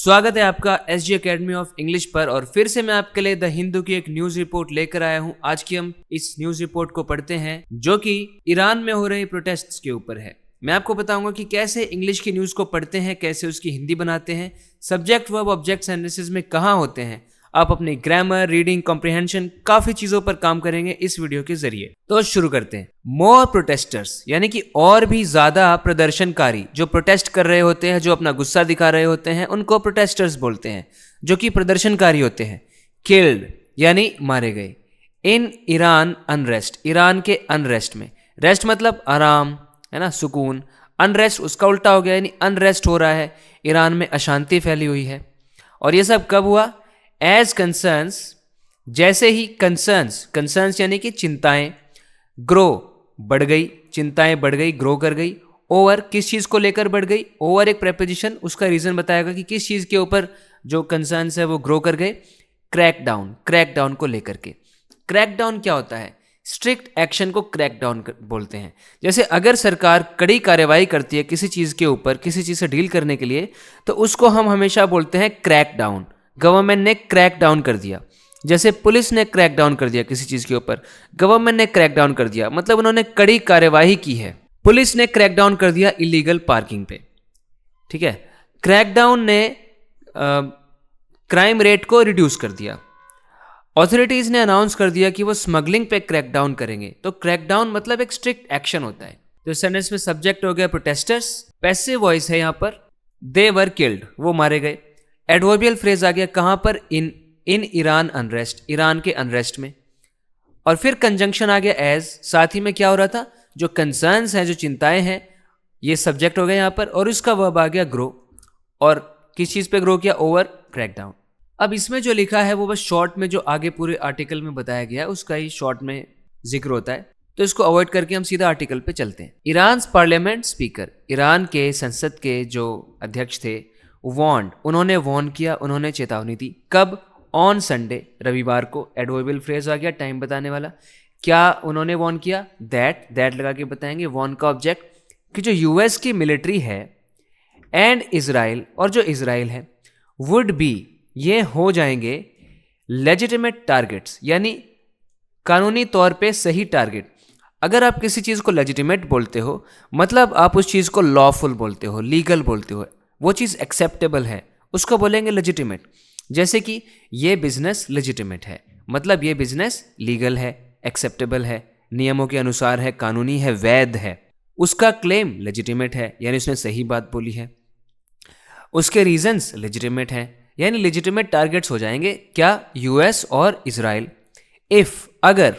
स्वागत है आपका एसजी एकेडमी ऑफ इंग्लिश पर। और फिर से मैं आपके लिए द हिंदू की एक न्यूज रिपोर्ट लेकर आया हूं। आज की हम इस न्यूज रिपोर्ट को पढ़ते हैं जो कि ईरान में हो रही प्रोटेस्ट्स के ऊपर है। मैं आपको बताऊंगा कि कैसे इंग्लिश की न्यूज को पढ़ते हैं, कैसे उसकी हिंदी बनाते हैं, सब्जेक्ट वर्ब ऑब्जेक्ट सेंटेंसेस में कहाँ होते हैं। आप अपनी ग्रामर, रीडिंग, कॉम्प्रिहेंशन काफी चीजों पर काम करेंगे इस वीडियो के जरिए। तो शुरू करते हैं। मोर प्रोटेस्टर्स यानी कि और भी ज्यादा प्रदर्शनकारी जो प्रोटेस्ट कर रहे होते हैं, जो अपना गुस्सा दिखा रहे होते हैं, उनको प्रोटेस्टर्स बोलते हैं, जो कि प्रदर्शनकारी होते हैं। किल्ड यानी मारे गए। इन ईरान अनरेस्ट, ईरान के अनरेस्ट में, रेस्ट मतलब आराम है ना, सुकून। अनरेस्ट उसका उल्टा हो गया, यानी अनरेस्ट हो रहा है, ईरान में अशांति फैली हुई है। और ये सब कब हुआ? एज कंसर्न्स, जैसे ही कंसर्न्स यानी कि चिंताएं, ग्रो बढ़ गई, चिंताएं बढ़ गई, ग्रो कर गई। ओवर किस चीज को लेकर बढ़ गई? ओवर एक प्रेपोजिशन, उसका रीजन बताएगा कि किस चीज के ऊपर जो कंसर्न्स है वो ग्रो कर गए। क्रैकडाउन को लेकर के। क्रैकडाउन क्या होता है? स्ट्रिक्ट एक्शन को क्रैकडाउन बोलते हैं। जैसे अगर सरकार कड़ी कार्रवाई करती है किसी चीज के ऊपर, किसी चीज से डील करने के लिए, तो उसको हम हमेशा बोलते हैं क्रैकडाउन। गवर्नमेंट ने क्रैक डाउन कर दिया, जैसे पुलिस ने क्रैक डाउन कर दिया किसी चीज के ऊपर, गवर्नमेंट ने क्रैक डाउन कर दिया, मतलब उन्होंने कड़ी कार्यवाही की है। पुलिस ने क्रैक डाउन कर दिया इलीगल पार्किंग पे, ठीक है। क्रैकडाउन ने क्राइम रेट को रिड्यूस कर दिया। ऑथोरिटीज ने अनाउंस कर दिया कि वो स्मगलिंग पे क्रैकडाउन करेंगे। तो क्रैकडाउन मतलब एक स्ट्रिक्ट एक्शन होता है। तो सेंटेंस में सब्जेक्ट हो गया प्रोटेस्टर्स, पैसिव वॉइस है यहाँ पर, दे वर किल्ड, वो मारे गए। एडवर्बियल फ्रेज आ गया कहां पर? इन ईरान अनरेस्ट, ईरान के अनरेस्ट में। और फिर कंजंक्शन आ गया एज, साथ ही में क्या हो रहा था? जो कंसर्न्स हैं, जो चिंताएं हैं, ये सब्जेक्ट हो गया यहां पर, और उसका वर्ब आ गया ग्रो। और किस चीज पे ग्रो किया? Over crackdown. अब इसमें जो लिखा है वो बस शॉर्ट में जो आगे पूरे आर्टिकल में बताया गया है उसका ही शॉर्ट में जिक्र होता है, तो इसको अवॉइड करके हम सीधा आर्टिकल पे चलते हैं। ईरान पार्लियामेंट स्पीकर, ईरान के संसद के जो अध्यक्ष थे, वॉर्न, उन्होंने वॉर्न किया, उन्होंने चेतावनी दी। कब? ऑन संडे, रविवार को। एडवर्बियल फ्रेज आ गया टाइम बताने वाला। क्या उन्होंने वॉर्न किया? दैट लगा के बताएंगे। वॉर्न का ऑब्जेक्ट कि जो यूएस की मिलिट्री है एंड इजराइल, और जो इजराइल है, वुड बी, ये हो जाएंगे लेजिटिमेट टारगेट्स, यानी कानूनी तौर पे सही टारगेट। अगर आप किसी चीज को लेजिटिमेट बोलते हो मतलब आप उस चीज को लॉफुल बोलते हो, लीगल बोलते हो, वो चीज़ एक्सेप्टेबल है, उसको बोलेंगे लेजिटिमेट। जैसे कि ये बिजनेस लेजिटिमेट है, मतलब ये बिजनेस लीगल है, एक्सेप्टेबल है, नियमों के अनुसार है, कानूनी है, वैध है। उसका क्लेम लेजिटिमेट है, यानी उसने सही बात बोली है। उसके रीजंस लेजिटिमेट हैं, यानी लेजिटिमेट टारगेट्स हो जाएंगे क्या? यूएस और इजराइल। इफ, अगर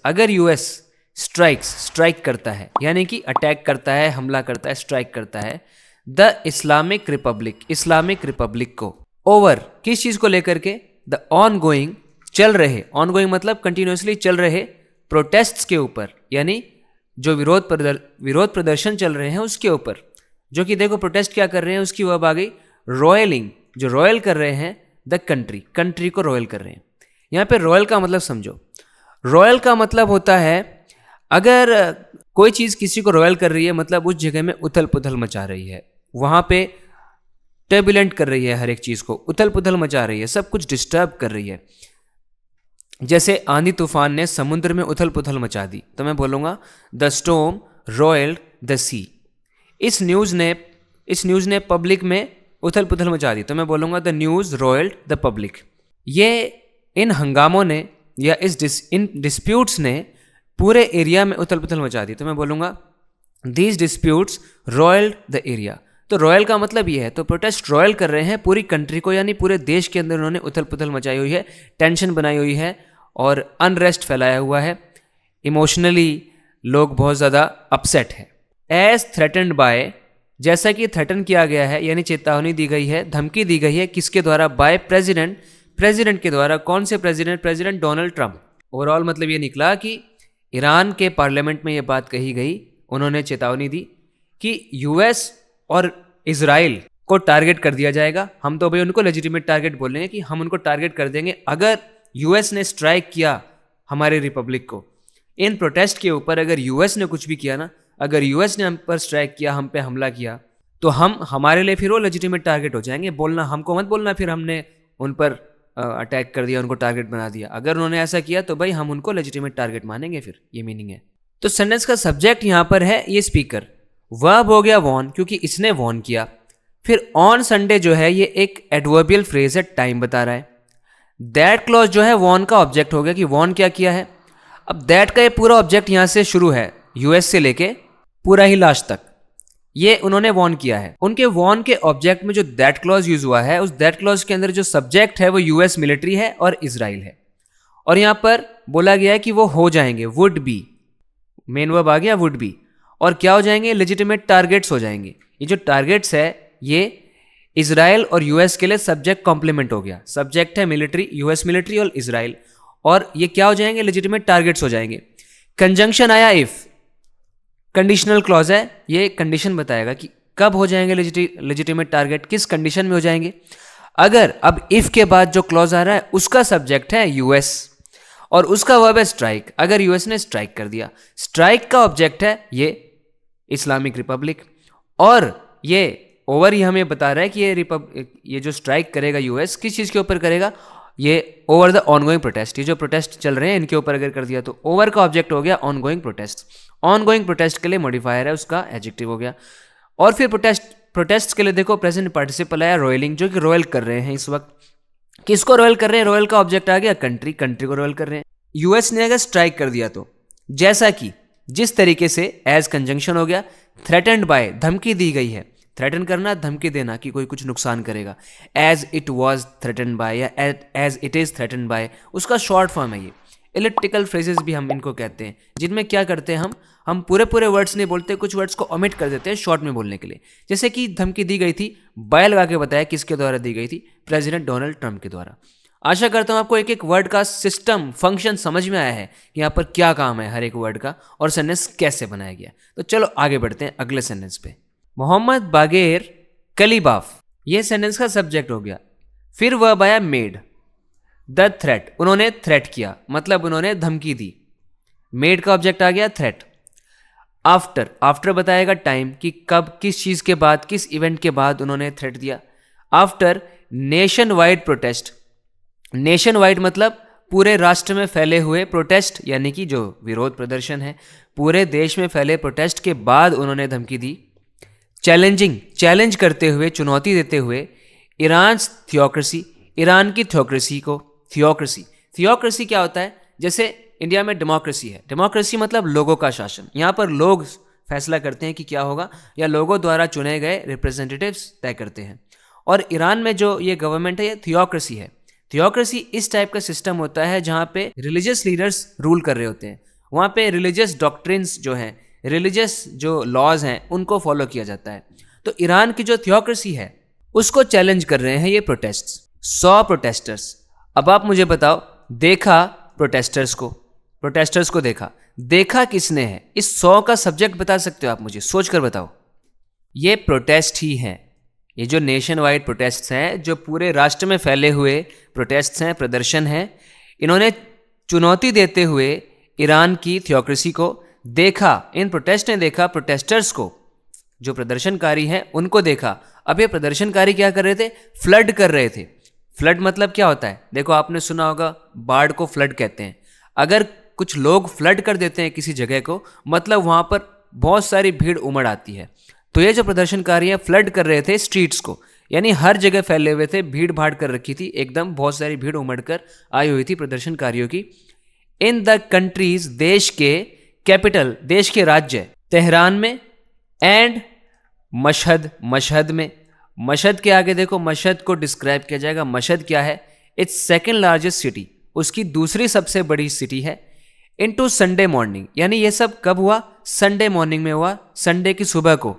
अगर यूएस स्ट्राइक करता है, यानी कि अटैक करता है, हमला करता है, स्ट्राइक करता है द इस्लामिक रिपब्लिक को, ओवर किस चीज को लेकर के? द ऑनगोइंग, चल रहे, ऑनगोइंग मतलब कंटिन्यूसली चल रहे प्रोटेस्ट्स के ऊपर, यानी जो विरोध प्रदर्शन चल रहे हैं उसके ऊपर। जो कि देखो प्रोटेस्ट क्या कर रहे हैं, उसकी वर्ब आ गई रॉयलिंग, जो रॉयल कर रहे हैं द कंट्री को रॉयल कर रहे हैं। यहाँ पे रॉयल का मतलब समझो। रॉयल का मतलब होता है अगर कोई चीज किसी को रॉयल कर रही है, मतलब उस जगह में उथल पुथल मचा रही है, वहां पे टर्बुलेंट कर रही है, हर एक चीज को उथल पुथल मचा रही है, सब कुछ डिस्टर्ब कर रही है। जैसे आंधी तूफान ने समुद्र में उथल पुथल मचा दी, तो मैं बोलूंगा द स्टॉर्म रॉयल्ड द सी। इस न्यूज ने पब्लिक में उथल पुथल मचा दी, तो मैं बोलूंगा द न्यूज रॉयल्ड द पब्लिक। ये इन हंगामों ने या इन डिस्प्यूट्स ने पूरे एरिया में उथल पुथल मचा दी, तो मैं बोलूंगा दीज डिस्प्यूट्स रॉयल्ड द एरिया। तो रॉयल का मतलब ये है, तो प्रोटेस्ट रॉयल कर रहे हैं पूरी कंट्री को, यानी पूरे देश के अंदर उन्होंने उथल पुथल मचाई हुई है, टेंशन बनाई हुई है और अनरेस्ट फैलाया हुआ है। इमोशनली लोग बहुत ज़्यादा अपसेट है। एज थ्रेटन्ड बाय, जैसा कि थ्रेटन किया गया है, यानी चेतावनी दी गई है, धमकी दी गई है, किसके द्वारा? बाय प्रेसिडेंट के द्वारा। कौन से president? President Donald Trump. Overall मतलब ये निकला कि ईरान के पार्लियामेंट में ये बात कही गई, उन्होंने चेतावनी दी कि यूएस और इजराइल को टारगेट कर दिया जाएगा। हम तो भाई उनको लेजिटिमेट टारगेट बोलेंगे कि हम उनको टारगेट कर देंगे अगर यूएस ने स्ट्राइक किया हमारे रिपब्लिक को। इन प्रोटेस्ट के ऊपर अगर यूएस ने कुछ भी किया ना, अगर यूएस ने हम पर स्ट्राइक किया, हम पे हमला किया, तो हम हमारे लिए फिर वो लेजिटिमेट टारगेट हो जाएंगे। बोलना हमको मत बोलना फिर हमने उन पर अटैक कर दिया, उनको टारगेट बना दिया। अगर उन्होंने ऐसा किया तो भाई हम उनको लेजिटिमेट टारगेट मानेंगे, फिर ये मीनिंग है। तो सेंटेंस का सब्जेक्ट यहाँ पर है ये स्पीकर, वर्ब हो गया वॉर्न क्योंकि इसने वॉर्न किया। फिर ऑन संडे जो है ये एक एडवर्बियल फ्रेज है, टाइम बता रहा है। दैट क्लॉज जो है वॉर्न का ऑब्जेक्ट हो गया कि वॉर्न क्या किया है। अब दैट का ये पूरा ऑब्जेक्ट यहाँ से शुरू है, यूएस से लेके पूरा ही लास्ट तक ये उन्होंने वॉर्न किया है। उनके वॉर्न के ऑब्जेक्ट में जो दैट क्लॉज यूज हुआ है, उस दैट क्लॉज के अंदर जो सब्जेक्ट है वो यूएस मिलिट्री है और इजराइल है। और यहां पर बोला गया है कि वो हो जाएंगे, वुड बी, मेन वर्ब आ गया वुड बी, और क्या हो जाएंगे, लेजिटिमेट टारगेट्स हो जाएंगे। ये जो टारगेट्स है ये इजराइल और यूएस के लिए सब्जेक्ट कॉम्प्लीमेंट हो गया। सब्जेक्ट है मिलिट्री, यूएस मिलिट्री और इजराइल, और ये क्या हो जाएंगे, लेजिटिमेट टारगेट्स हो जाएंगे। कंजंक्शन आया इफ, कंडीशनल क्लॉज है, ये कंडीशन बताएगा कि कब हो जाएंगे लेजिटिमेट टारगेट, किस कंडीशन में हो जाएंगे। अगर अब इफ के बाद जो क्लॉज आ रहा है उसका सब्जेक्ट है यूएस और उसका वर्ब है स्ट्राइक, अगर यूएस ने स्ट्राइक कर दिया, स्ट्राइक का ऑब्जेक्ट है ये इस्लामिक रिपब्लिक, और ये ओवर ही हमें बता रहा है कि ये जो स्ट्राइक करेगा यूएस किस चीज़ के ऊपर करेगा, ये ओवर द ऑनगोइंग प्रोटेस्ट, ये जो प्रोटेस्ट चल रहे हैं इनके ऊपर अगर कर दिया तो ओवर का ऑब्जेक्ट हो गया ऑनगोइंग प्रोटेस्ट। ऑनगोइंग प्रोटेस्ट के लिए मॉडिफायर है उसका एडजेक्टिव हो गया। और फिर प्रोटेस्ट के लिए देखो प्रेजेंट पार्टिसिपल आया रॉयलिंग, जो कि रॉयल कर रहे हैं इस वक्त। किसको रॉयल कर रहे हैं, रॉयल का ऑब्जेक्ट आ गया कंट्री, कंट्री को रॉयल कर रहे हैं। यूएस ने अगर स्ट्राइक कर दिया तो जैसा कि जिस तरीके से एज कंजंक्शन हो गया, थ्रेटेंड बाय धमकी दी गई है, थ्रेटन करना धमकी देना कि कोई कुछ नुकसान करेगा, as it was threaten by या as it is threaten by, उसका शॉर्ट फॉर्म है ये। इलिप्टिकल फ्रेजेस भी हम इनको कहते हैं, जिनमें क्या करते हैं हम पूरे वर्ड्स नहीं बोलते, कुछ वर्ड्स को ओमिट कर देते हैं शॉर्ट में बोलने के लिए। जैसे कि धमकी दी गई थी, बाय लगा के बताया किसके द्वारा दी गई थी, प्रेसिडेंट डोनाल्ड ट्रंप के द्वारा। आशा करता हूँ आपको एक एक वर्ड का सिस्टम फंक्शन समझ में आया है कि यहाँ पर क्या काम है हर एक वर्ड का और सेंटेंस कैसे बनाया गया। तो चलो आगे बढ़ते हैं अगले सेंटेंस पे। मोहम्मद बागेर कलीबाफ, ये सेंटेंस का सब्जेक्ट हो गया। फिर वर्ब आया मेड, द थ्रेट, उन्होंने थ्रेट किया मतलब उन्होंने धमकी दी। मेड का ऑब्जेक्ट आ गया थ्रेट। आफ्टर, आफ्टर बताएगा टाइम कि कब, किस चीज के बाद, किस इवेंट के बाद उन्होंने थ्रेट दिया। After nation wide protest, nation wide मतलब पूरे राष्ट्र में फैले हुए प्रोटेस्ट, यानी कि जो विरोध प्रदर्शन है पूरे देश में फैले प्रोटेस्ट के बाद उन्होंने धमकी दी। चैलेंजिंग, चैलेंज करते हुए, चुनौती देते हुए। ईरान थियोक्रेसी, ईरान की थियोक्रेसी को, थियोक्रेसी, थियोक्रेसी क्या होता है, जैसे इंडिया में डेमोक्रेसी है, डेमोक्रेसी मतलब लोगों का शासन, यहाँ पर लोग फैसला करते हैं कि क्या होगा या लोगों द्वारा चुने गए रिप्रेजेंटेटिव्स तय करते हैं। और ईरान में जो ये गवर्नमेंट है ये थियोक्रेसी है। थियोक्रेसी इस टाइप का सिस्टम होता है जहाँ पे रिलीजियस लीडर्स रूल कर रहे होते हैं, वहाँ पे रिलीजियस डॉक्ट्रिन्स जो हैं, रिलीजियस जो लॉज हैं उनको फॉलो किया जाता है। तो ईरान की जो थियोक्रेसी है उसको चैलेंज कर रहे हैं ये प्रोटेस्ट, 100 प्रोटेस्टर्स। अब आप मुझे बताओ, देखा प्रोटेस्टर्स को देखा, देखा किसने है, इस 100 का सब्जेक्ट बता सकते हो आप मुझे, सोच कर बताओ। ये प्रोटेस्ट ही है, ये जो नेशन वाइड प्रोटेस्ट हैं, जो पूरे राष्ट्र में फैले हुए प्रोटेस्ट हैं, प्रदर्शन हैं, इन्होंने चुनौती देते हुए ईरान की थियोक्रेसी को देखा, इन प्रोटेस्ट ने देखा, प्रोटेस्टर्स को, जो प्रदर्शनकारी हैं उनको देखा। अब ये प्रदर्शनकारी क्या कर रहे थे, फ्लड कर रहे थे। फ्लड मतलब क्या होता है, देखो आपने सुना होगा बाढ़ को फ्लड कहते हैं। अगर कुछ लोग फ्लड कर देते हैं किसी जगह को, मतलब वहाँ पर बहुत सारी भीड़ उमड़ आती है। तो ये जो प्रदर्शनकारी हैं फ्लड कर रहे थे स्ट्रीट्स को, यानी हर जगह फैले हुए थे, भीड़ भाड़ कर रखी थी, एकदम बहुत सारी भीड़ उमड़ कर आई हुई थी प्रदर्शनकारियों की। इन द कंट्रीज, देश के कैपिटल, देश के राज्य तेहरान में, एंड मशहद, मशहद में। मशहद के आगे देखो, मशहद को डिस्क्राइब किया जाएगा, मशहद क्या है, इट्स सेकेंड लार्जेस्ट सिटी, उसकी दूसरी सबसे बड़ी सिटी है। इनटू संडे मॉर्निंग, यानी ये सब कब हुआ, संडे मॉर्निंग में हुआ, संडे की सुबह को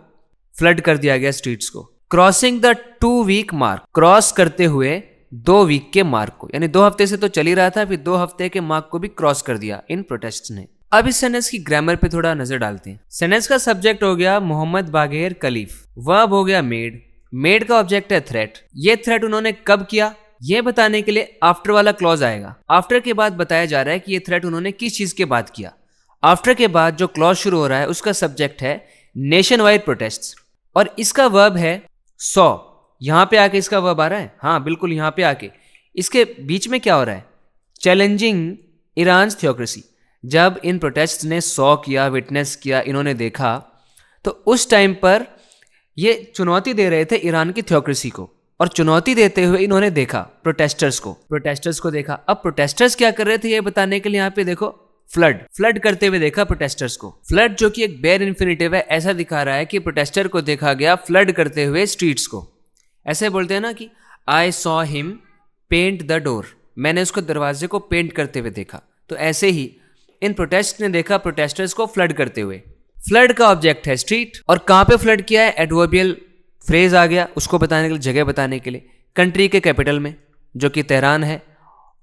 फ्लड कर दिया गया स्ट्रीट्स को। Crossing the 2 week mark, cross करते हुए 2 वीक के मार्क को, यानी 2 हफ्ते से तो चल ही रहा था, फिर 2 हफ्ते के मार्क को भी क्रॉस कर दिया इन प्रोटेस्ट ने। अब इस सेंटेंस की ग्रामर पे थोड़ा नजर डालते हैं। सेंटेंस का सब्जेक्ट हो गया मोहम्मद बागेर कलीफ, वर्ब हो गया मेड, मेड का ऑब्जेक्ट है थ्रेट। ये थ्रेट उन्होंने कब किया, ये बताने के लिए आफ्टर वाला क्लॉज आएगा। आफ्टर के बाद बताया जा रहा है कि ये थ्रेट उन्होंने किस चीज के बाद किया। आफ्टर के बाद जो क्लॉज शुरू हो रहा है उसका सब्जेक्ट है नेशन वाइड प्रोटेस्ट, और इसका वर्ब है सॉ। यहां पे आके इसका वर्ब आ रहा है, हाँ बिल्कुल यहां पे आके। इसके बीच में क्या हो रहा है, चैलेंजिंग ईरान थियोक्रेसी। जब इन प्रोटेस्ट ने सॉ किया, विटनेस किया, इन्होंने देखा, तो उस टाइम पर ये चुनौती दे रहे थे ईरान की थियोक्रेसी को, और चुनौती देते हुए इन्होंने देखा प्रोटेस्टर्स को देखा। अब प्रोटेस्टर्स क्या कर रहे थे ये बताने के लिए यहाँ पे देखो, फ्लड करते हुए देखा प्रोटेस्टर्स को। फ्लड जो कि एक बेयर इन्फिनिटिव है, ऐसा दिखा रहा है कि प्रोटेस्टर को देखा गया फ्लड करते हुए स्ट्रीट्स को। ऐसे बोलते हैं ना कि I saw him paint the door, मैंने उसको दरवाजे को पेंट करते हुए देखा। तो ऐसे ही इन प्रोटेस्ट ने देखा प्रोटेस्टर्स को फ्लड करते हुए। फ्लड का ऑब्जेक्ट है स्ट्रीट, और कहाँ पे फ्लड किया है, एडवर्बियल फ्रेज आ गया उसको बताने के लिए, जगह बताने के लिए। कंट्री के कैपिटल में जो कि तेहरान है,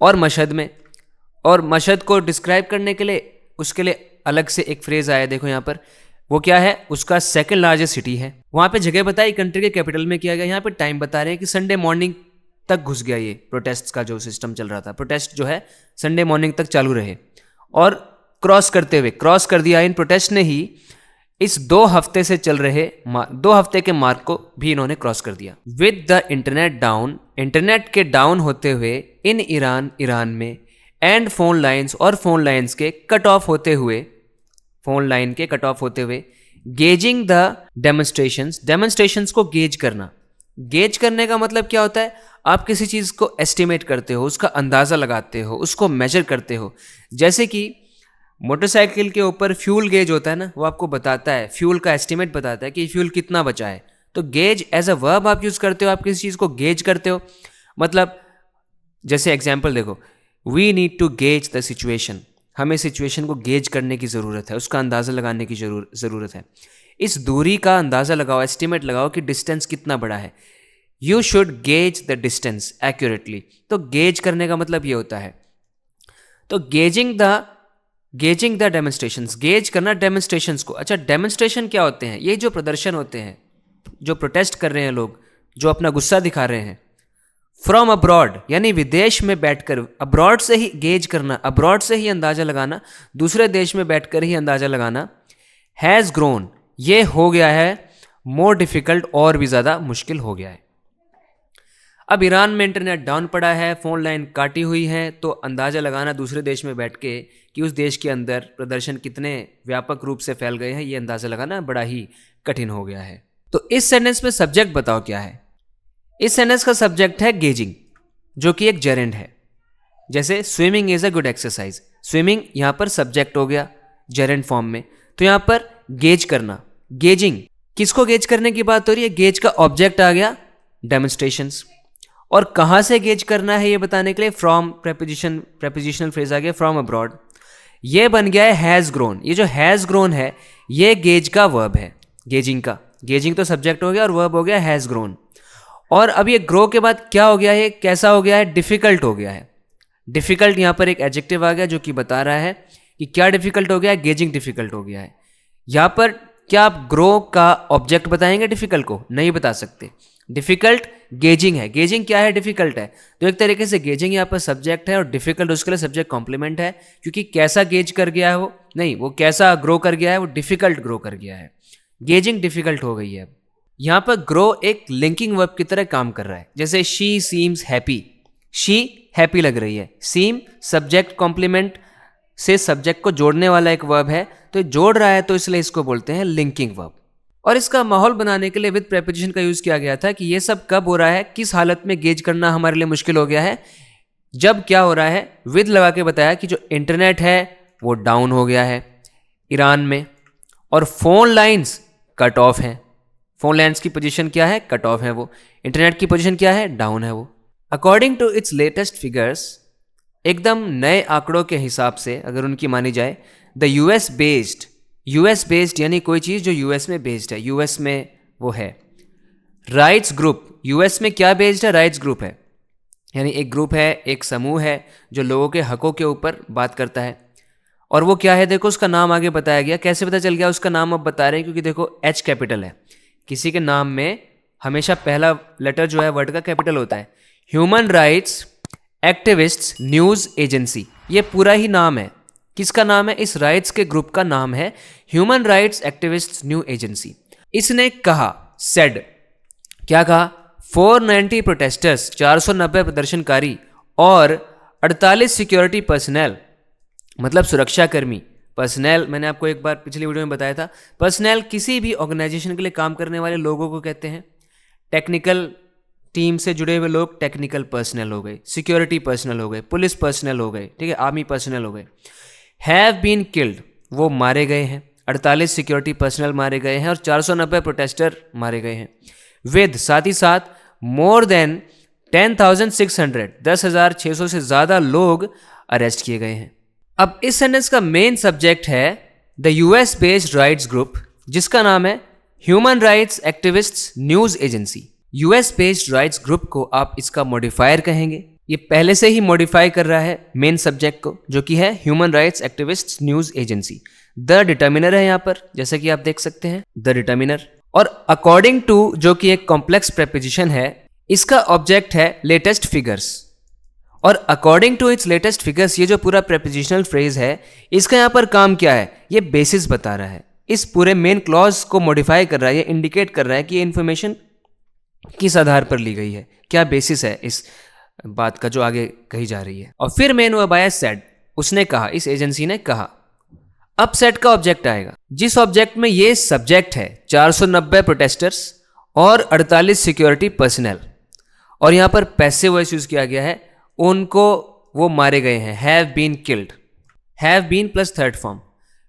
और मशहद में, और मशहद को डिस्क्राइब करने के लिए उसके लिए अलग से एक फ्रेज आया, देखो यहाँ पर, वो क्या है, उसका सेकंड लार्जेस्ट सिटी है। वहाँ पे जगह बताई, कंट्री के कैपिटल में किया गया। यहाँ पे टाइम बता रहे हैं कि संडे मॉर्निंग तक घुस गया ये प्रोटेस्ट का जो सिस्टम चल रहा था। प्रोटेस्ट जो है संडे मॉर्निंग तक चालू रहे, और क्रॉस कर दिया इन प्रोटेस्ट ने ही इस 2 हफ्ते से चल रहे 2 हफ्ते के मार्क को भी इन्होंने क्रॉस कर दिया। With the internet down, internet के डाउन होते हुए इन ईरान में, एंड फोन लाइन्स, और फोन लाइन्स के कट ऑफ होते हुए, फोन लाइन के कट ऑफ होते हुए, गेजिंग द डेमोन्स्ट्रेशंस को गेज करना। गेज करने का मतलब क्या होता है, आप किसी चीज़ को एस्टिमेट करते हो, उसका अंदाज़ा लगाते हो, उसको मेजर करते हो। जैसे कि मोटरसाइकिल के ऊपर फ्यूल गेज होता है ना, वो आपको बताता है, फ्यूल का एस्टिमेट बताता है कि फ्यूल कितना बचा है। तो गेज एज अ वर्ब आप यूज़ करते हो, आप किसी चीज़ को गेज करते हो। मतलब जैसे एग्जाम्पल देखो, we need to gauge the situation, हमें सिचुएशन को गेज करने की ज़रूरत है, उसका अंदाज़ा लगाने की ज़रूरत है। इस दूरी का अंदाज़ा लगाओ, एस्टिमेट लगाओ कि डिस्टेंस कितना बड़ा है। You should gauge the distance accurately. तो गेज करने का मतलब ये होता है। तो गेजिंग द डेमोन्स्ट्रेशंस, गेज करना डेमोन्स्ट्रेशंस को। अच्छा, डेमोन्स्ट्रेशन क्या होते हैं, ये जो प्रदर्शन होते हैं, जो प्रोटेस्ट कर रहे हैं लोग, जो अपना गुस्सा दिखा रहे हैं। फ्रॉम अब्रॉड, यानी विदेश में बैठकर, अब्रॉड से ही गेज करना, अब्रॉड से ही अंदाज़ा लगाना, दूसरे देश में बैठकर ही अंदाज़ा लगाना। हैज़ ग्रोन, ये हो गया है मोर डिफ़िकल्ट, और भी ज़्यादा मुश्किल हो गया है। अब ईरान में इंटरनेट डाउन पड़ा है, फ़ोन लाइन काटी हुई है, तो अंदाज़ा लगाना दूसरे देश में बैठ के कि उस देश के अंदर प्रदर्शन कितने व्यापक रूप से फैल गए हैं, ये अंदाज़ा लगाना बड़ा ही कठिन हो गया है। तो इस सेंटेंस में सब्जेक्ट बताओ क्या है। इस सेंटेंस का सब्जेक्ट है गेजिंग, जो कि एक जेरेंड है। जैसे swimming is a good exercise, swimming यहाँ पर सब्जेक्ट हो गया जेरेंड फॉर्म में। तो यहाँ पर गेज करना, गेजिंग, किसको गेज करने की बात हो रही है, गेज का ऑब्जेक्ट आ गया डेमोन्स्ट्रेशंस। और कहाँ से गेज करना है ये बताने के लिए फ्रॉम प्रेपोजिशनल फ्रेज आ गया, फ्रॉम अब्रॉड। ये बन गया है हैज़ ग्रोन। ये जो हैज़ ग्रोन है ये गेज का वर्ब है, गेजिंग का। गेजिंग तो सब्जेक्ट हो गया और वर्ब हो गया हैज़ ग्रोन। और अब ये ग्रो के बाद क्या हो गया है, कैसा हो गया है, डिफ़िकल्ट हो गया है। डिफ़िकल्ट यहाँ पर एक एडजेक्टिव आ गया जो कि बता रहा है कि क्या डिफ़िकल्ट हो गया है, गेजिंग डिफ़िकल्ट हो गया है। यहाँ पर क्या आप ग्रो का ऑब्जेक्ट बताएंगे डिफ़िकल्ट को, नहीं बता सकते। डिफ़िकल्ट गेजिंग है, गेजिंग क्या है, डिफ़िकल्ट है। तो एक तरीके से गेजिंग यहाँ पर सब्जेक्ट है और डिफ़िकल्ट उसके लिए सब्जेक्ट कॉम्प्लीमेंट है, क्योंकि कैसा गेज कर गया है वो, नहीं वो कैसा ग्रो कर गया है, वो डिफ़िकल्ट ग्रो कर गया है। गेजिंग डिफ़िकल्ट हो गई है। यहाँ पर ग्रो एक लिंकिंग वर्ब की तरह काम कर रहा है। जैसे she seems happy, she happy लग रही है, सीम सब्जेक्ट कॉम्प्लीमेंट से सब्जेक्ट को जोड़ने वाला एक वर्ब है, तो जोड़ रहा है, तो इसलिए इसको बोलते हैं लिंकिंग वर्ब। और इसका माहौल बनाने के लिए विद प्रेपोजिशन का यूज़ किया गया था कि ये सब कब हो रहा है, किस हालत में गेज करना हमारे लिए मुश्किल हो गया है। जब क्या हो रहा है, विद लगा के बताया कि जो इंटरनेट है वो डाउन हो गया है ईरान में, और फ़ोन लाइन्स कट ऑफ हैं। फ़ोन लाइन्स की पोजीशन क्या है, कट ऑफ है वो। इंटरनेट की पोजीशन क्या है, डाउन है वो। According to its latest figures, एकदम नए आंकड़ों के हिसाब से अगर उनकी मानी जाए, द यूएस बेस्ड यानी कोई चीज़ जो यूएस में बेस्ड है, यूएस में वो है राइट्स ग्रुप। यूएस में क्या बेस्ड है, राइट्स ग्रुप है, यानी एक ग्रुप है, एक समूह है जो लोगों के हकों के ऊपर बात करता है। और वो क्या है, देखो उसका नाम आगे बताया गया। कैसे पता चल गया उसका नाम, अब बता रहे हैं, क्योंकि देखो एच कैपिटल है। किसी के नाम में हमेशा पहला लेटर जो है वर्ड का कैपिटल होता है। Human rights activists news agency, ये पूरा ही नाम है। किसका नाम है, इस राइट्स के ग्रुप का नाम है human rights activists news agency. इसने कहा, सेड, क्या कहा, 490 प्रोटेस्टर्स, 490 प्रदर्शनकारी और 48 सिक्योरिटी पर्सनल, मतलब सुरक्षाकर्मी। पर्सनल मैंने आपको एक बार पिछली वीडियो में बताया था, पर्सनल किसी भी ऑर्गेनाइजेशन के लिए काम करने वाले लोगों को कहते हैं। टेक्निकल टीम से जुड़े हुए लोग टेक्निकल पर्सनल हो गए, सिक्योरिटी पर्सनल हो गए, पुलिस पर्सनल हो गए, ठीक है, आर्मी पर्सनल हो गए। हैव बीन किल्ड, वो मारे गए हैं, 48 सिक्योरिटी पर्सनल मारे गए हैं और 490 प्रोटेस्टर मारे गए हैं। विद, साथ ही साथ, मोर देन 10,600, 10,600 से ज़्यादा लोग अरेस्ट किए गए हैं। अब इस सेंटेंस का मेन सब्जेक्ट है the US based rights group, जिसका नाम है human rights activists news agency. US based rights group को आप इसका मॉडिफायर कहेंगे। ये पहले से ही मॉडिफाई कर रहा है मेन सब्जेक्ट को, जो कि है human rights activists news agency. The determiner है यहाँ पर, जैसे कि आप देख सकते हैं, द डिटर्मिनर। और अकॉर्डिंग टू, जो कि एक कॉम्प्लेक्स प्रेपोजिशन है, इसका ऑब्जेक्ट है लेटेस्ट फिगर्स। और according to its latest figures, ये जो पूरा प्रेपोजिशनल फ्रेज है, इसका यहाँ पर काम क्या है, ये बेसिस बता रहा है। इस पूरे मेन क्लॉज को मॉडिफाई कर रहा है, ये इंडिकेट कर रहा है कि ये इन्फॉर्मेशन किस आधार पर ली गई है, क्या बेसिस है इस बात का जो आगे कही जा रही है। और फिर मेन वर्ब आया सेड, उसने कहा, इस एजेंसी ने कहा। अब सेड का ऑब्जेक्ट आएगा, जिस ऑब्जेक्ट में ये सब्जेक्ट है 490 प्रोटेस्टर्स और 48 सिक्योरिटी पर्सनल, और यहां पर पैसिव वॉइस यूज किया गया है, उनको वो मारे गए हैं, have been killed, have been plus third form,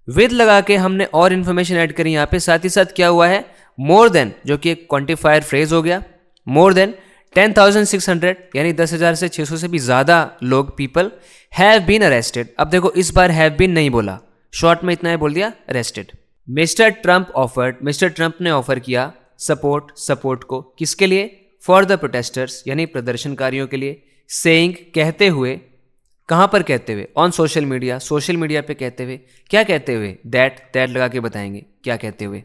with लगा के हमने और इन्फॉर्मेशन ऐड करी यहाँ पे। साथ ही साथ क्या हुआ है, मोर देन, जो कि एक क्वांटिफायर फ्रेज हो गया, मोर देन 10,600 यानी 10,000 से 600 से भी ज़्यादा लोग, पीपल, हैव बीन अरेस्टेड। अब देखो इस बार हैव बीन नहीं बोला, शॉर्ट में इतना ही बोल दिया, arrested. Mister Trump offered, mister Trump ने ऑफर किया सपोर्ट को, किसके लिए, फॉर द प्रोटेस्टर्स यानी प्रदर्शनकारियों के लिए, सेइंग, कहते हुए, कहाँ पर कहते हुए, ऑन सोशल मीडिया पे कहते हुए, क्या कहते हुए, दैट लगा के बताएंगे क्या कहते हुए।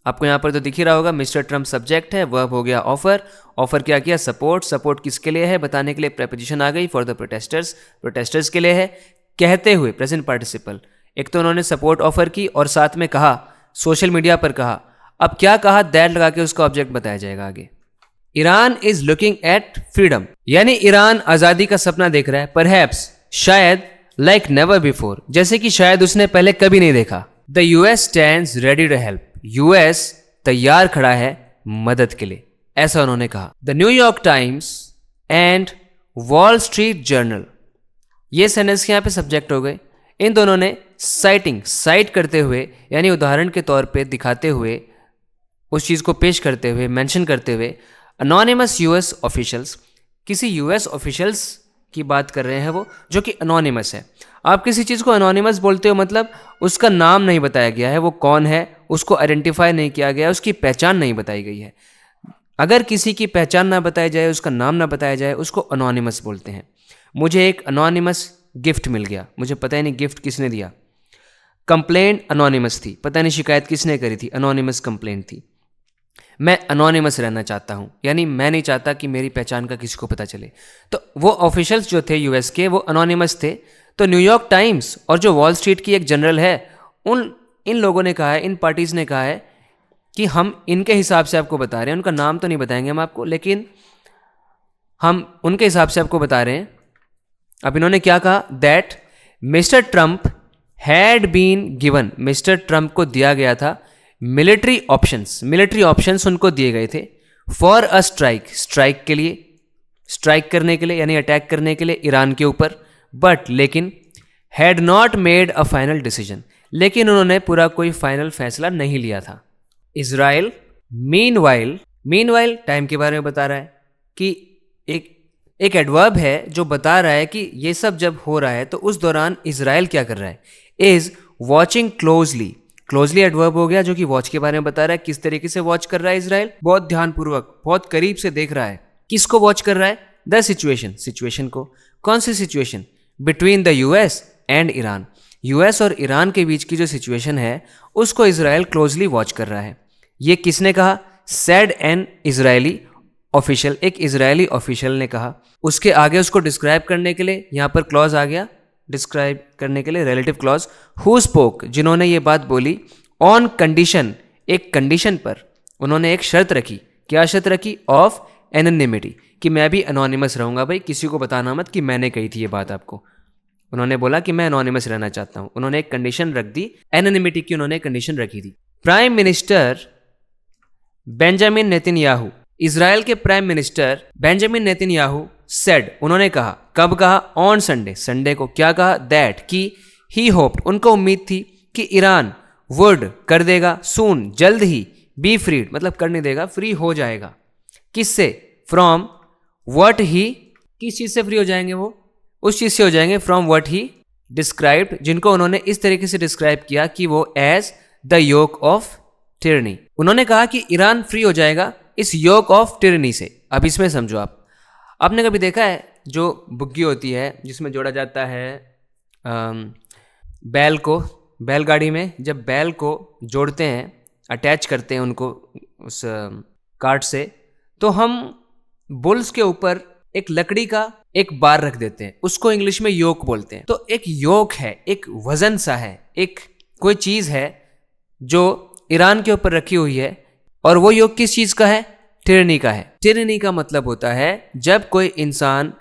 आपको यहाँ पर तो दिख ही रहा होगा, मिस्टर ट्रंप सब्जेक्ट है, वर्ब हो गया ऑफर क्या किया, सपोर्ट किसके लिए है, बताने के लिए प्रेपोजिशन आ गई, फॉर द प्रोटेस्टर्स के लिए है, कहते हुए प्रेजेंट पार्टिसिपल। एक तो उन्होंने सपोर्ट ऑफर की और साथ में कहा, सोशल मीडिया पर कहा। अब क्या कहा, दैट लगा के उसका ऑब्जेक्ट बताया जाएगा आगे। Iran is looking at freedom, यानी ईरान आज़ादी का सपना देख रहा है, परहैप्स, शायद, लाइक नेवर बिफोर, जैसे कि शायद उसने पहले कभी नहीं देखा। The US stands ready to help, US तैयार खड़ा है मदद के लिए, ऐसा उन्होंने कहा। The New York times and wall street journal, ये सेंटेंस यहाँ पे सब्जेक्ट हो गए। इन दोनों ने साइट करते हुए, यानी उदाहरण के तौर पे दिखाते हुए, उस चीज़ को पेश करते हुए, मेंशन करते हुए, अनोनिमस यूएस ऑफिशियल्स, किसी यूएस ऑफिशियल्स की बात कर रहे हैं वो, जो कि अनोनिमस है। आप किसी चीज़ को अनोनिमस बोलते हो मतलब उसका नाम नहीं बताया गया है, वो कौन है उसको आइडेंटिफाई नहीं किया गया, उसकी पहचान नहीं बताई गई है। अगर किसी की पहचान ना बताई जाए, उसका नाम ना बताया जाए, उसको अनोनिमस बोलते हैं। मुझे एक अनोनिमस गिफ्ट मिल गया, मुझे पता ही नहीं गिफ्ट किसने दिया। कंप्लेंट अनोनिमस थी, पता नहीं शिकायत किसने करी थी, अनोनिमस कंप्लेंट थी। मैं अनोनिमस रहना चाहता हूँ, यानी मैं नहीं चाहता कि मेरी पहचान का किसी को पता चले। तो वो ऑफिशियल्स जो थे यूएस के, वो अनोनिमस थे। तो न्यूयॉर्क टाइम्स और जो वॉल स्ट्रीट की एक जनरल है, इन लोगों ने कहा है, इन पार्टीज़ ने कहा है कि हम इनके हिसाब से आपको बता रहे हैं, उनका नाम तो नहीं बताएंगे हम आपको, लेकिन हम उनके हिसाब से आपको बता रहे हैं। अब इन्होंने क्या कहा, that Mister Trump had been given, Mister Trump को दिया गया था मिलिट्री ऑप्शंस उनको दिए गए थे, फॉर अ स्ट्राइक के लिए, स्ट्राइक करने के लिए यानी अटैक करने के लिए ईरान के ऊपर, बट लेकिन had not made a final decision, लेकिन उन्होंने पूरा कोई फाइनल फैसला नहीं लिया था। इजराइल मीनवाइल टाइम के बारे में बता रहा है कि एक एडवर्ब है जो बता रहा है कि ये सब जब हो रहा है तो उस दौरान इजराइल क्या कर रहा है, इज वॉचिंग क्लोजली एडवर्ब हो गया, जो कि वॉच के बारे में बता रहा है, किस तरीके से वॉच कर रहा है इजराइल, बहुत ध्यानपूर्वक, बहुत करीब से देख रहा है। किसको वॉच कर रहा है, द सिचुएशन को। कौन सी situation, between the US and Iran, US और ईरान के बीच की जो सिचुएशन है उसको इजराइल क्लोजली वॉच कर रहा है। ये किसने कहा, सेड एन इजरायली ऑफिशियल, एक इजरायली ऑफिशियल ने कहा। उसके आगे उसको डिस्क्राइब करने के लिए यहाँ पर क्लॉज आ गया, डिस्क्राइब करने के लिए रिलेटिव क्लॉज, हु स्पोक, जिन्होंने ये बात बोली, ऑन कंडीशन, एक कंडीशन पर, उन्होंने एक शर्त रखी। क्या शर्त रखी? ऑफ एनोनिमिटी, कि मैं भी अनोनिमस रहूँगा भाई, किसी को बताना मत कि मैंने कही थी ये बात आपको। उन्होंने बोला कि मैं अनोनिमस रहना चाहता हूँ। उन्होंने एक कंडीशन रख दी, एनोनिमिटी की उन्होंने कंडीशन रखी थी। Prime minister Benjamin Netanyahu, Israel के prime minister Benjamin Netanyahu said, उन्होंने कहा, कब कहा? ऑन संडे, संडे को क्या कहा? दैट, कि ही होप्ड, उनको उम्मीद थी कि ईरान वुड कर देगा, सून, जल्द ही, बी फ्रीड, मतलब करने देगा, फ्री हो जाएगा। किससे? फ्रॉम व्हाट ही, किस चीज से फ्री हो जाएंगे वो? उस चीज से हो जाएंगे फ्रॉम व्हाट ही डिस्क्राइब्ड, जिनको उन्होंने इस तरीके से डिस्क्राइब किया कि वो as the yoke of tyranny. उन्होंने कहा कि ईरान फ्री हो जाएगा इस योक ऑफ टिरनी से। अब इसमें समझो आप, आपने कभी देखा है जो बुग्गी होती है जिसमें जोड़ा जाता है बैल को, बैलगाड़ी में जब बैल को जोड़ते हैं, अटैच करते हैं उनको उस कार्ट से, तो हम बुल्स के ऊपर एक लकड़ी का एक बार रख देते हैं, उसको इंग्लिश में योक बोलते हैं। तो एक योक है, एक वजन सा है, एक कोई चीज है जो ईरान के ऊपर रखी हुई है, और वो योक किस चीज का है? टिरनी का है। टिरनी का मतलब होता है जब कोई इंसान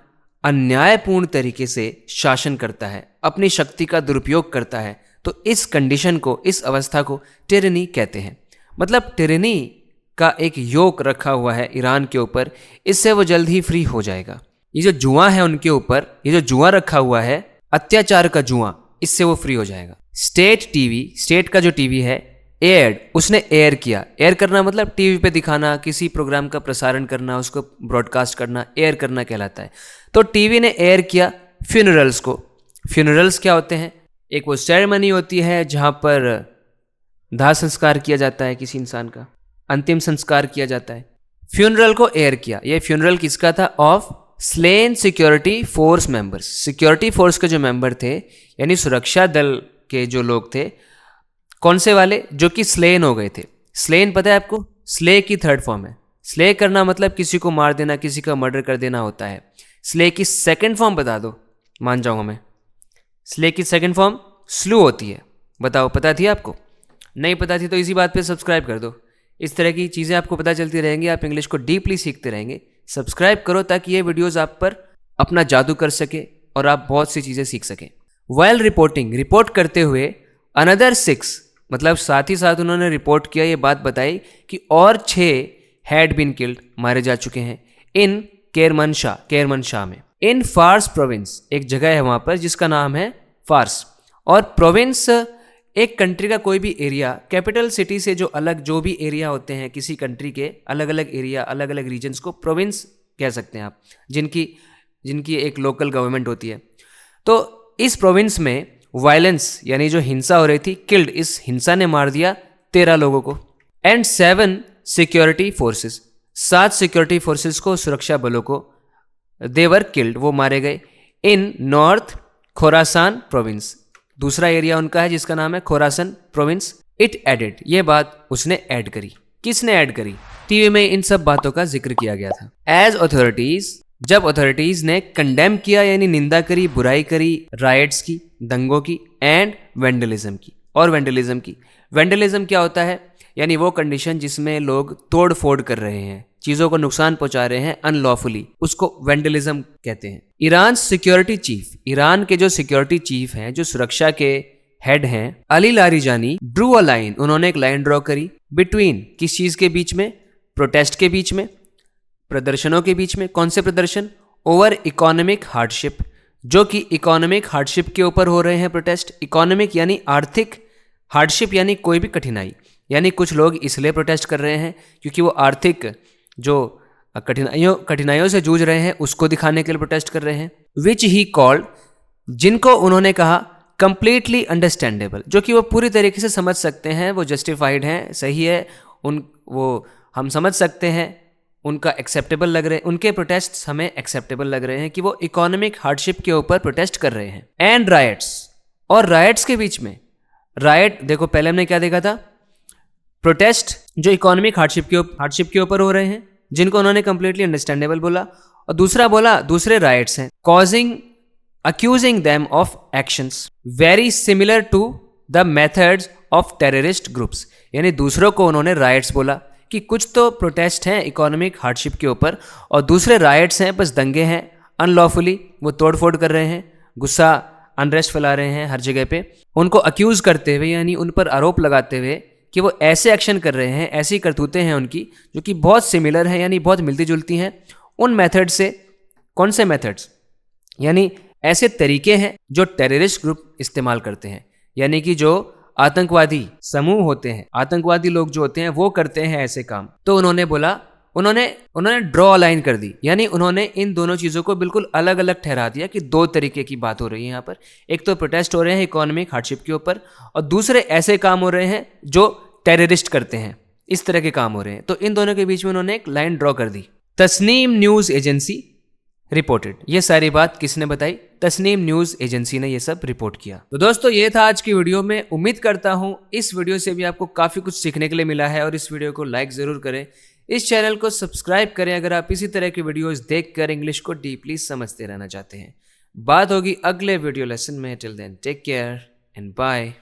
अन्यायपूर्ण तरीके से शासन करता है, अपनी शक्ति का दुरुपयोग करता है, तो इस कंडीशन को, इस अवस्था को टिरनी कहते हैं। मतलब टिरनी का एक योक रखा हुआ है ईरान के ऊपर, इससे वो जल्द ही फ्री हो जाएगा। ये जो जुआ है उनके ऊपर, ये जो जुआ रखा हुआ है, अत्याचार का जुआ, इससे वो फ्री हो जाएगा। स्टेट टीवी, स्टेट का जो टीवी है, एयर्ड, उसने एयर किया। एयर करना मतलब टीवी पे दिखाना, किसी प्रोग्राम का प्रसारण करना, उसको ब्रॉडकास्ट करना, एयर करना कहलाता है। तो टीवी ने एयर किया फ्यूनरल्स को। फ्यूनरल्स क्या होते हैं? एक वो सेरेमनी होती है जहाँ पर दाह संस्कार किया जाता है, किसी इंसान का अंतिम संस्कार किया जाता है। फ्यूनरल को एयर किया। ये फ्यूनरल किसका था? Of slain security force members. Security force के जो मेंबर थे, यानी सुरक्षा दल के जो लोग थे, कौन से वाले? जो कि स्लेन हो गए थे। स्लेन पता है आपको? स्ले की थर्ड फॉर्म है। स्ले करना मतलब किसी को मार देना, किसी का मर्डर कर देना होता है। स्ले की सेकंड फॉर्म बता दो, मान जाऊंगा मैं। स्ले की सेकंड फॉर्म स्लू होती है। बताओ, पता थी आपको? नहीं पता थी तो इसी बात पे सब्सक्राइब कर दो। इस तरह की चीज़ें आपको पता चलती रहेंगी, आप इंग्लिश को डीपली सीखते रहेंगे। सब्सक्राइब करो ताकि ये वीडियोस आप पर अपना जादू कर सके और आप बहुत सी चीज़ें सीख सकें। वाइल रिपोर्टिंग, रिपोर्ट करते हुए, अनदर 6, मतलब साथ ही साथ उन्होंने रिपोर्ट किया, ये बात बताई कि और 6 हैड बीन किल्ड, मारे जा चुके हैं, इन केरमनशाह में। इन फार्स प्रोविंस, एक जगह है वहाँ पर जिसका नाम है फार्स। और प्रोविंस एक कंट्री का कोई भी एरिया, कैपिटल सिटी से जो अलग जो भी एरिया होते हैं किसी कंट्री के, अलग अलग एरिया, अलग अलग रीजन्स को प्रोविंस कह सकते हैं आप, जिनकी एक लोकल गवर्नमेंट होती है। तो इस प्रोविंस में वायलेंस, यानी जो हिंसा हो रही थी, किल्ड, इस हिंसा ने मार दिया 13 लोगों को। And 7 security forces, 7 security forces को, सुरक्षा बलों को, देवर किल्ड, वो मारे गए। इन नॉर्थ खोरासान प्रोविंस, दूसरा एरिया उनका है जिसका नाम है खोरासन प्रोविंस। इट एडेड, ये बात उसने ऐड करी। किसने ऐड करी? टीवी में इन सब बातों का जिक्र किया गया था। एज ऑथोरिटीज, जब अथॉरिटीज ने कंडेम किया, यानी निंदा करी, बुराई करी राइट्स की, दंगों की, एंड वेंडलिज्म की, और वेंडलिज्म की। वेंडलिज्म क्या होता है? यानी वो कंडीशन जिसमें लोग तोड़ फोड़ कर रहे हैं, चीजों को नुकसान पहुंचा रहे हैं अनलॉफुली, उसको वेंडलिज्म कहते हैं। ईरान सिक्योरिटी चीफ, ईरान के जो सिक्योरिटी चीफ हैं, जो सुरक्षा के हेड हैं, Ali Larijani, drew a line, उन्होंने एक लाइन ड्रॉ करी बिटवीन, किस चीज के बीच में? प्रोटेस्ट के बीच में, प्रदर्शनों के बीच में। कौन से प्रदर्शन? ओवर इकोनॉमिक हार्डशिप, जो कि इकोनॉमिक हार्डशिप के ऊपर हो रहे हैं प्रोटेस्ट। इकोनॉमिक यानी आर्थिक, हार्डशिप यानी कोई भी कठिनाई, यानी कुछ लोग इसलिए प्रोटेस्ट कर रहे हैं क्योंकि वो आर्थिक जो कठिनाइयों से जूझ रहे हैं उसको दिखाने के लिए प्रोटेस्ट कर रहे हैं। विच ही कॉल्ड, जिनको उन्होंने कहा कंप्लीटली अंडरस्टैंडेबल, जो कि वो पूरी तरीके से समझ सकते हैं, वो जस्टिफाइड हैं, सही है, वो हम समझ सकते हैं, उनका एक्सेप्टेबल लग रहे हैं, उनके प्रोटेस्ट हमें एक्सेप्टेबल लग रहे हैं कि वो इकोनॉमिक हार्डशिप के ऊपर प्रोटेस्ट कर रहे हैं। एंड राइट्स, और राइट्स के बीच में, राइट देखो पहले हमने क्या देखा था? प्रोटेस्ट जो इकोनॉमिक हार्डशिप के ऊपर हो रहे हैं, जिनको उन्होंने कंप्लीटली अंडरस्टैंडेबल बोला, और दूसरा बोला दूसरे राइट्स हैं, accusing them of actions very similar to the methods of terrorist groups, यानी दूसरों को उन्होंने राइट्स बोला कि कुछ तो प्रोटेस्ट हैं इकोनॉमिक हार्डशिप के ऊपर और दूसरे राइट्स हैं, बस दंगे हैं अनलॉफुली, वो तोड़फोड़ कर रहे हैं, गुस्सा अनरेस्ट फैला रहे हैं हर जगह पे, उनको अक्यूज़ करते हुए यानी उन पर आरोप लगाते हुए कि वो ऐसे एक्शन कर रहे हैं, ऐसी करतूतें हैं उनकी जो कि बहुत सिमिलर हैं यानी बहुत मिलती जुलती हैं उन मेथड से। कौन से मेथड्स? यानी ऐसे तरीके हैं जो टेररिस्ट ग्रुप इस्तेमाल करते हैं, यानी कि जो आतंकवादी समूह होते हैं, आतंकवादी लोग जो होते हैं वो करते हैं ऐसे काम। तो उन्होंने बोला, उन्होंने ड्रॉ लाइन कर दी, यानी उन्होंने इन दोनों चीज़ों को बिल्कुल अलग अलग ठहरा दिया कि दो तरीके की बात हो रही है यहाँ पर। एक तो प्रोटेस्ट हो रहे हैं इकोनॉमिक हार्डशिप के ऊपर और दूसरे ऐसे काम हो रहे हैं जो टेररिस्ट करते हैं, इस तरह के काम हो रहे हैं। तो इन दोनों के बीच में उन्होंने एक लाइन ड्रॉ कर दी। Tasnim news agency reported. ये सारी बात किसने बताई? तस्नीम न्यूज़ एजेंसी ने ये सब रिपोर्ट किया। तो दोस्तों ये था आज की वीडियो में। उम्मीद करता हूँ इस वीडियो से भी आपको काफ़ी कुछ सीखने के लिए मिला है और इस वीडियो को लाइक ज़रूर करें, इस चैनल को सब्सक्राइब करें अगर आप इसी तरह की वीडियोस देखकर इंग्लिश को डीपली समझते रहना चाहते हैं। बात होगी अगले वीडियो लेसन में। Till then take care and bye.